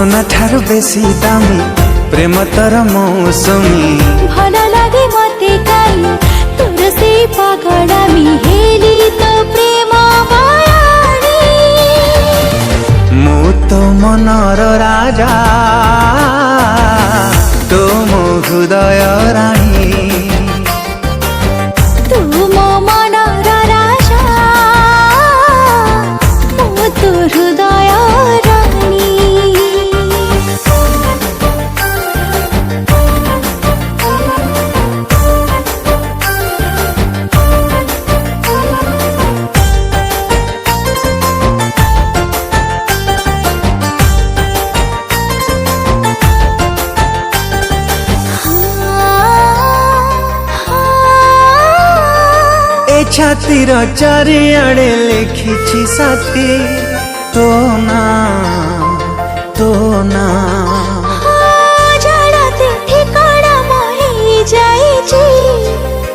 सोना ठार बेसी दामी प्रेम तर मौसमी भल लागे मते काई तोर से पागलामी हेली तो प्रेम मायाणी मु तो मनर राजा तो मो हृदय राणी तू मो मनर राजा मो तो हृदय राणी छातीर चारिआडे लिखिछि साथी तो ना तो ना जाड़ाते ठिकाना मोहि जाइछि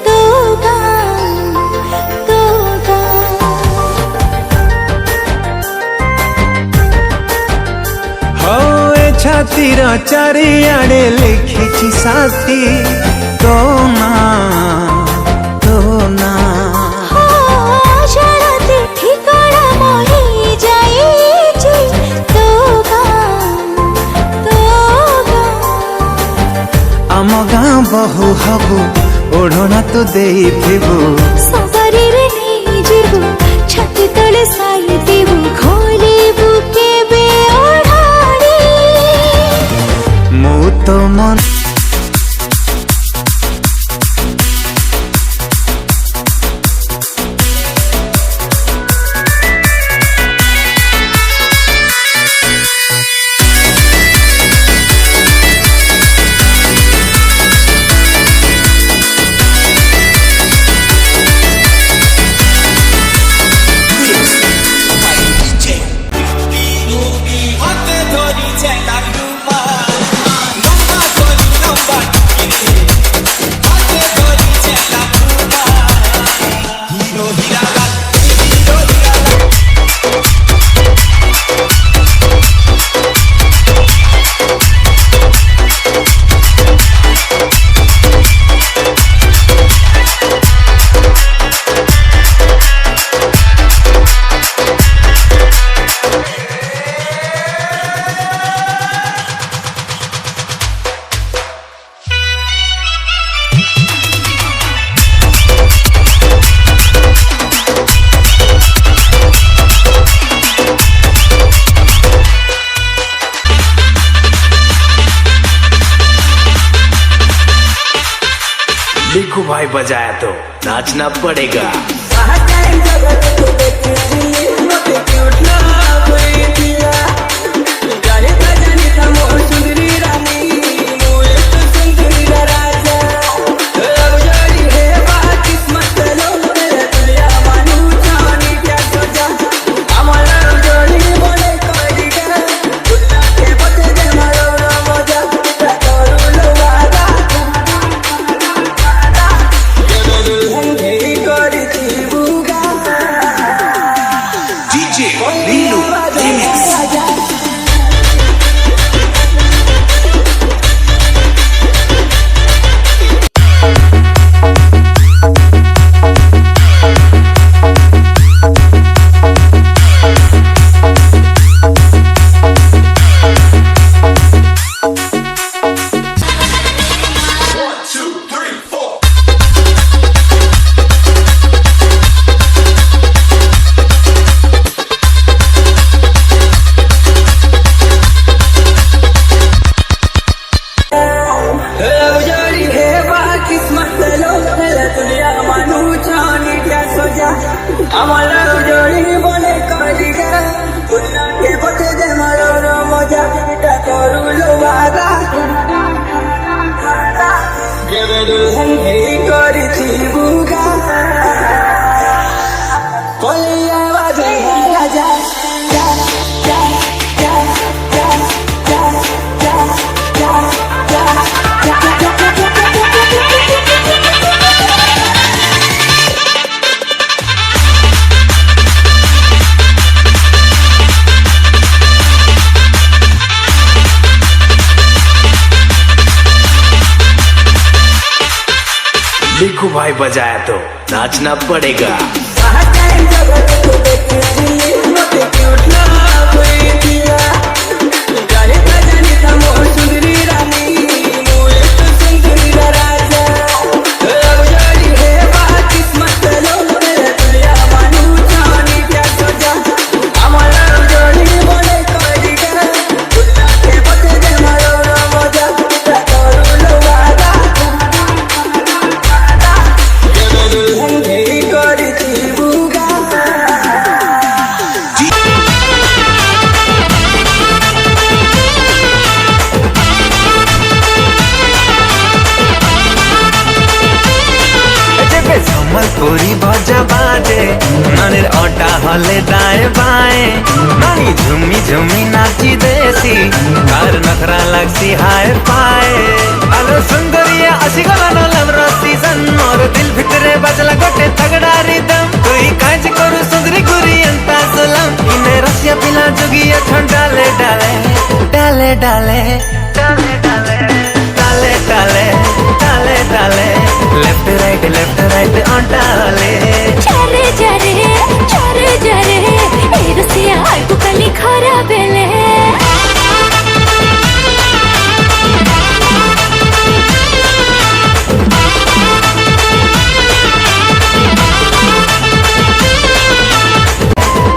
तो हो ए छातीर चारिआडे लिखिछि साथी तो ना तो ना आम गाँ बहु हबु ओढ़ना तो देइथिबु सवारी रे नहीं जीबु छाती तले साई देबु खोलिबु केबे ओढ़ाणी मु तो मन देखो भाई बजाया तो नाचना पड़ेगा। बजाया तो नाचना पड़ेगा। সম্বলপুরি ভজা বাজে নানের অটা হলে দায়ে বায়ে নানি ঝুমি ঝুমি নাচি দেশি আর নখরা লাগছি হায় পায়ে আলো সুন্দরিয়া আসি গলানো লমরা সিজন মোর দিল ভিতরে বাজলা গোটে তগড়া রিদম তুই কাজ করু সুন্দরি গুরি अंता सुलम ইনে রসিয়া পিলা যোগিয়া ঠন্ডালে ডালে ডালে ডালে ডালে ডালে ডালে ডালে डाले डाले लेफ्ट राइट ऑन डाले चारे जारे चारे जारे ए रसिया आगु कली खरा बेले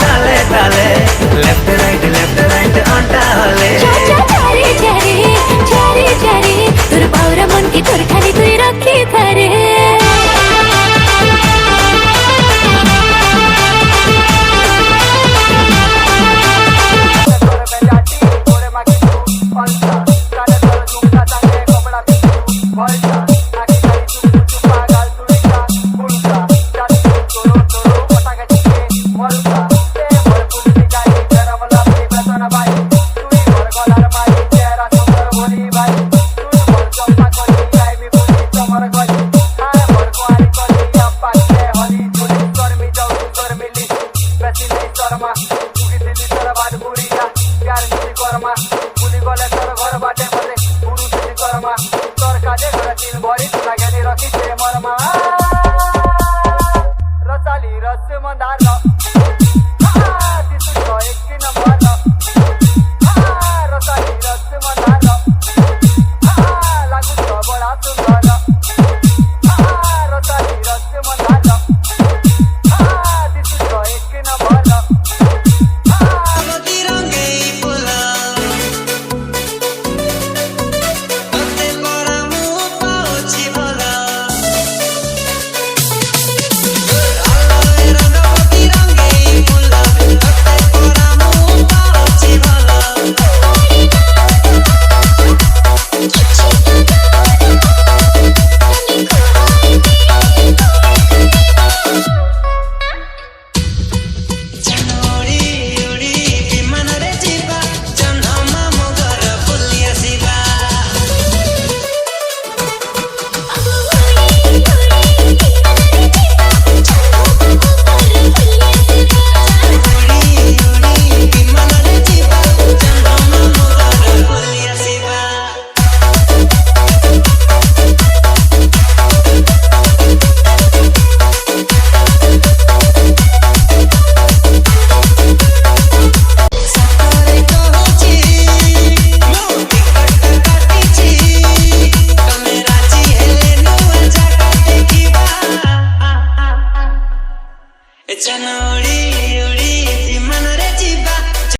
डाले डाले लेफ्ट राइट ऑन डाले चारे जारे चारे जारे तोर बावरा मन की तोर खाली तुई रखी थारे Shorma,